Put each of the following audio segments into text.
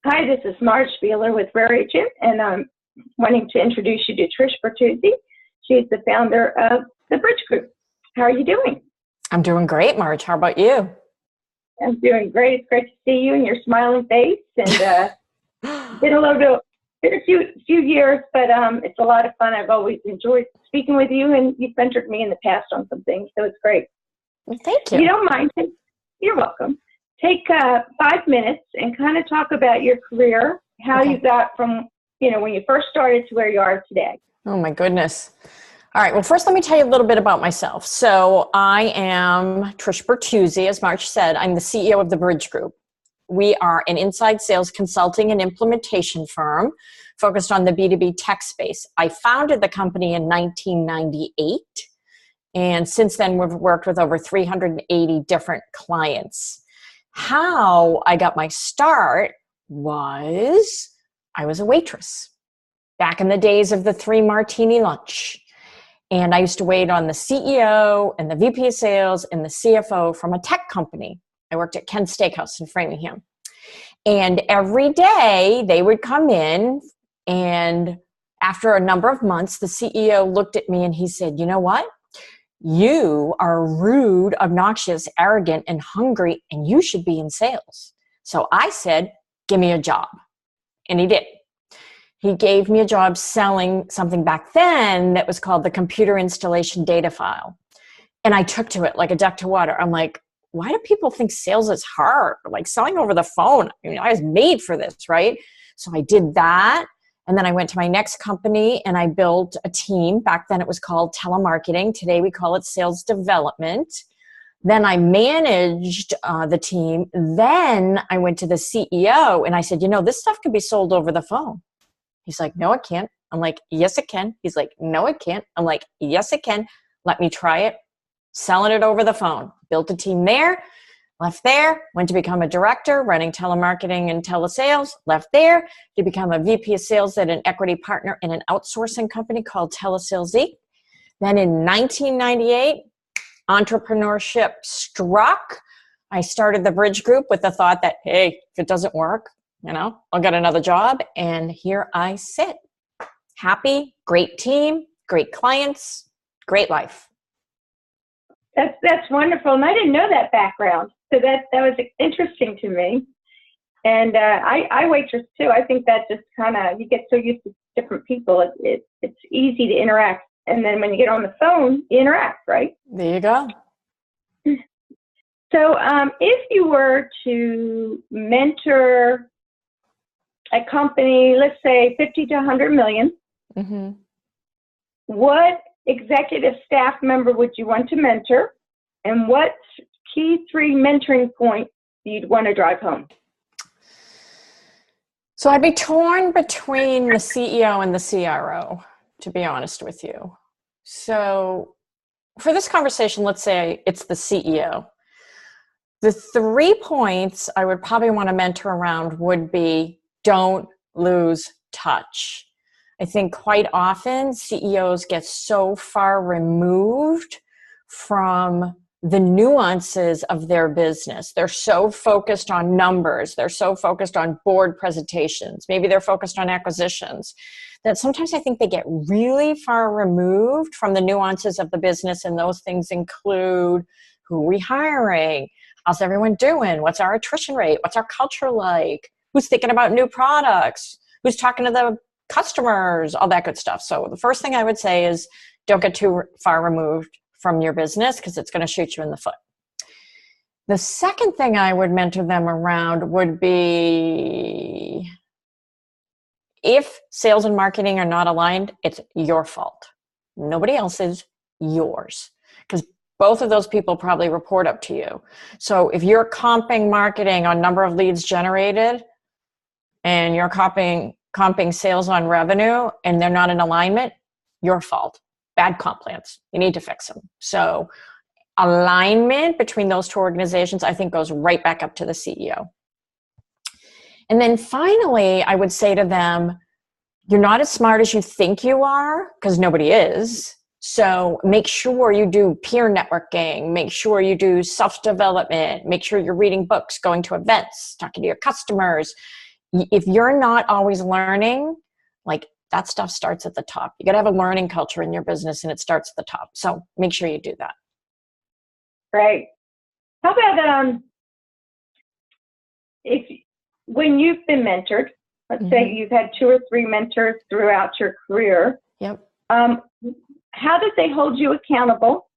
Hi, this is Marge Spieler with RareAgent, and I'm wanting to introduce you to Trish Bertuzi. She's the founder of the Bridge Group. How are you doing? I'm doing great, Marge. How about you? I'm doing great. It's great to see you and your smiling face. And been a few years, but it's a lot of fun. I've always enjoyed speaking with you, and you've mentored me in the past on some things, so it's great. Well, thank you. If you don't mind, you're welcome. Take 5 minutes and kind of talk about your career, how you got from, when you first started to where you are today. Oh my goodness. All right. Well, first, let me tell you a little bit about myself. So I am Trish Bertuzi. As Marge said, I'm the CEO of the Bridge Group. We are an inside sales consulting and implementation firm focused on the B2B tech space. I founded the company in 1998. And since then, we've worked with over 380 different clients. How I got my start was I was a waitress back in the days of the 3 martini lunch. And I used to wait on the CEO and the VP of sales and the CFO from a tech company. I worked at Ken's Steakhouse in Framingham. And every day they would come in, and after a number of months, the CEO looked at me and he said, "You know what? You are rude, obnoxious, arrogant, and hungry, and you should be in sales." So I said, "Give me a job." And he did. He gave me a job selling something back then that was called the computer installation data file. And I took to it like a duck to water. I'm like, why do people think sales is hard? Like selling over the phone. I was made for this, right? So I did that. And then I went to my next company and I built a team. Back then it was called telemarketing. Today we call it sales development. Then I managed the team. Then I went to the CEO and I said, this stuff can be sold over the phone. He's like, "No, it can't." I'm like, "Yes, it can." He's like, "No, it can't." I'm like, "Yes, it can. Let me try it." Selling it over the phone. Built a team there. Left there, went to become a director running telemarketing and telesales. Left there to become a VP of sales at an equity partner in an outsourcing company called Telesales Inc. Then in 1998, entrepreneurship struck. I started the Bridge Group with the thought that, hey, if it doesn't work, I'll get another job. And here I sit. Happy, great team, great clients, great life. That's wonderful, and I didn't know that background, so that was interesting to me. And I waitress too. I think that just kind of, you get so used to different people, it's easy to interact, and then when you get on the phone, you interact, right? There you go. So if you were to mentor a company, let's say 50 to 100 million, what executive staff member would you want to mentor, and what key 3 mentoring points you'd want to drive home? So I'd be torn between the CEO and the CRO, to be honest with you. So for this conversation, let's say it's the CEO. The 3 points I would probably want to mentor around would be, don't lose touch. I think quite often CEOs get so far removed from the nuances of their business. They're so focused on numbers. They're so focused on board presentations. Maybe they're focused on acquisitions, that sometimes I think they get really far removed from the nuances of the business. And those things include, who are we hiring? How's everyone doing? What's our attrition rate? What's our culture like? Who's thinking about new products? Who's talking to the customers? All that good stuff. So the first thing I would say is, don't get too far removed from your business, because it's going to shoot you in the foot. The second thing I would mentor them around would be, if sales and marketing are not aligned, it's your fault. Nobody else's, yours. Because both of those people probably report up to you. So if you're comping marketing on number of leads generated, and you're comping sales on revenue, and they're not in alignment, your fault. Bad comp plans. You need to fix them. So alignment between those 2 organizations, I think, goes right back up to the CEO. And then finally, I would say to them, you're not as smart as you think you are, because nobody is. So make sure you do peer networking, make sure you do self-development, make sure you're reading books, going to events, talking to your customers. if you're not always learning, like that stuff starts at the top. You got to have a learning culture in your business, and it starts at the top. So make sure you do that. Right. How about when you've been mentored, let's say you've had 2 or 3 mentors throughout your career. Yep. How did they hold you accountable?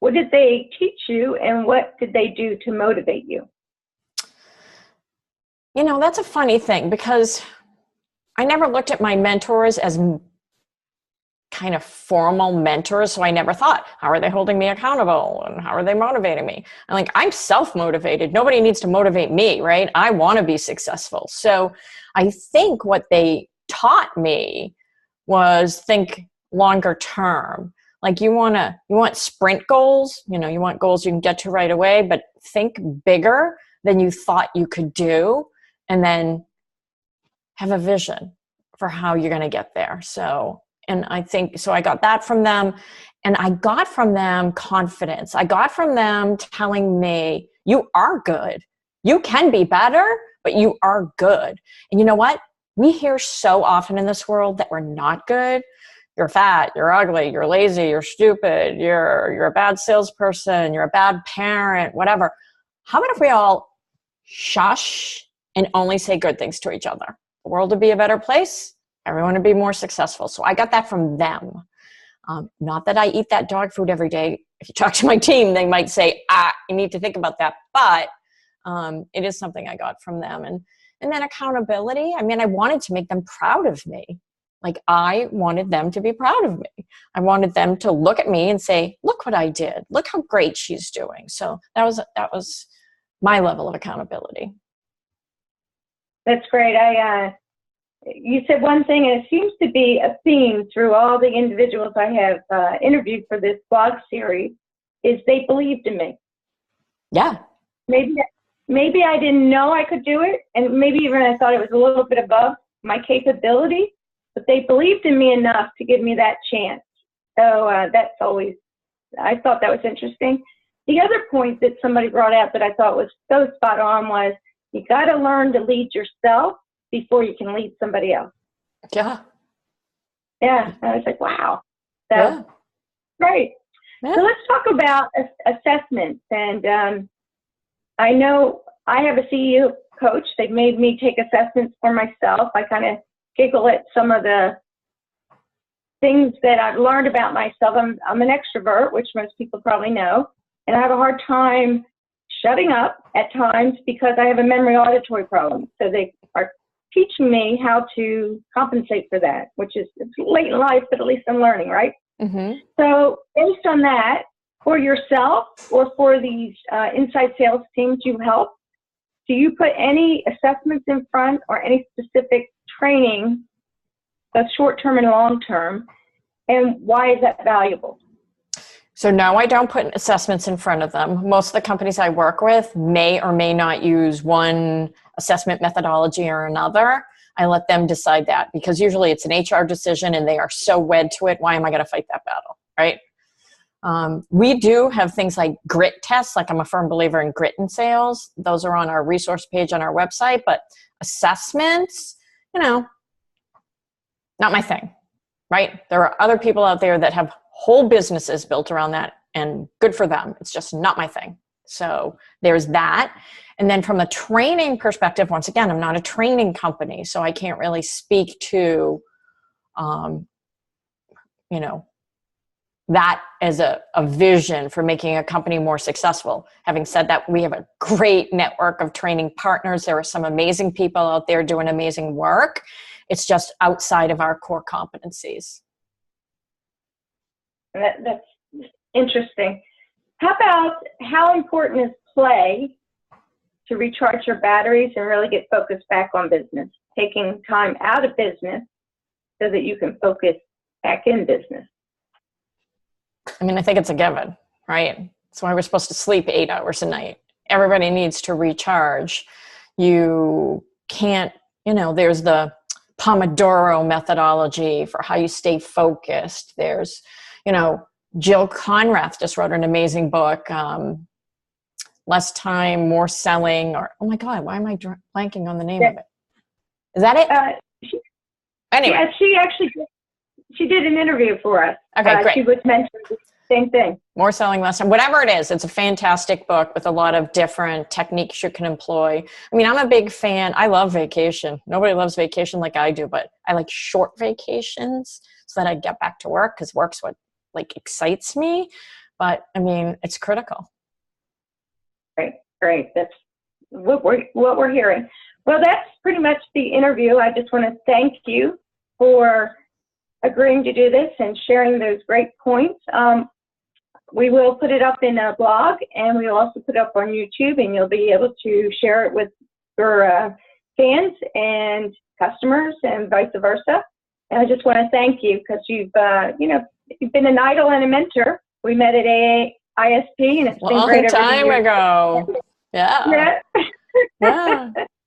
What did they teach you, and what did they do to motivate you? You know, that's a funny thing, because I never looked at my mentors as kind of formal mentors. So I never thought, how are they holding me accountable and how are they motivating me? I'm self-motivated. Nobody needs to motivate me, right? I want to be successful. So I think what they taught me was think longer term. Like you want sprint goals, you want goals you can get to right away, but think bigger than you thought you could do, and then have a vision for how you're going to get there. And I think, so I got that from them, and I got from them confidence. I got from them telling me, you are good. You can be better, but you are good. And you know what? We hear so often in this world that we're not good. You're fat, you're ugly, you're lazy, you're stupid, you're a bad salesperson, you're a bad parent, whatever. How about if we all shush and only say good things to each other? The world would be a better place. Everyone would be more successful. So I got that from them. Not that I eat that dog food every day. If you talk to my team, they might say, you need to think about that. But it is something I got from them. And then accountability. I wanted to make them proud of me. I wanted them to be proud of me. I wanted them to look at me and say, look what I did. Look how great she's doing. So that was my level of accountability. That's great. You said one thing, and it seems to be a theme through all the individuals I have interviewed for this blog series, is they believed in me. Yeah. Maybe I didn't know I could do it, and maybe even I thought it was a little bit above my capability, but they believed in me enough to give me that chance. So I thought that was interesting. The other point that somebody brought out that I thought was so spot on was, you got to learn to lead yourself before you can lead somebody else. Yeah. Yeah. I was like, wow. So, yeah. Great. Yeah. So let's talk about assessments. And I know I have a CEO coach. They've made me take assessments for myself. I kind of giggle at some of the things that I've learned about myself. I'm an extrovert, which most people probably know, and I have a hard time shutting up at times because I have a memory auditory problem. So they are teaching me how to compensate for that, which is late in life, but at least I'm learning, right? Mm-hmm. So based on that, for yourself or for these inside sales teams you help, do you put any assessments in front or any specific training, both short-term and long-term, and why is that valuable? So no, I don't put assessments in front of them. Most of the companies I work with may or may not use one assessment methodology or another. I let them decide that, because usually it's an HR decision and they are so wed to it. Why am I going to fight that battle, right? We do have things like grit tests. I'm a firm believer in grit in sales. Those are on our resource page on our website. But assessments, not my thing, right? There are other people out there that have whole businesses built around that, and good for them. It's just not my thing. So there's that. And then from a training perspective, once again, I'm not a training company, so I can't really speak to, that as a vision for making a company more successful. Having said that, we have a great network of training partners. There are some amazing people out there doing amazing work. It's just outside of our core competencies. That's interesting. How important is play to recharge your batteries and really get focused back on business? Taking time out of business so that you can focus back in business. I think it's a given, right? That's why we're supposed to sleep 8 hours a night. Everybody needs to recharge. You can't, there's the Pomodoro methodology for how you stay focused. There's, Jill Conrath just wrote an amazing book, less time, more selling, or, oh my God, why am I blanking on the name of it? Is that it? Anyway. Yeah, she actually she did an interview for us. Okay, great. She was mentioning the same thing. More selling, less time. Whatever it is, it's a fantastic book with a lot of different techniques you can employ. I mean, I'm a big fan. I love vacation. Nobody loves vacation like I do, but I like short vacations so that I get back to work because work's what like excites me. But I mean, it's critical. Great. That's what we're hearing. Well, that's pretty much the interview. I just want to thank you for agreeing to do this and sharing those great points. We will put it up in a blog, and we'll also put it up on YouTube, and you'll be able to share it with your fans and customers and vice versa. And I just want to thank you because you've been an idol and a mentor. We met at ISP, and it's been great. Long time ago. Yeah.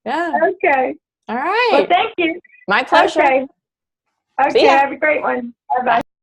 Yeah. Okay. All right. Well, thank you. My pleasure. Okay. Have a great one. Bye-bye.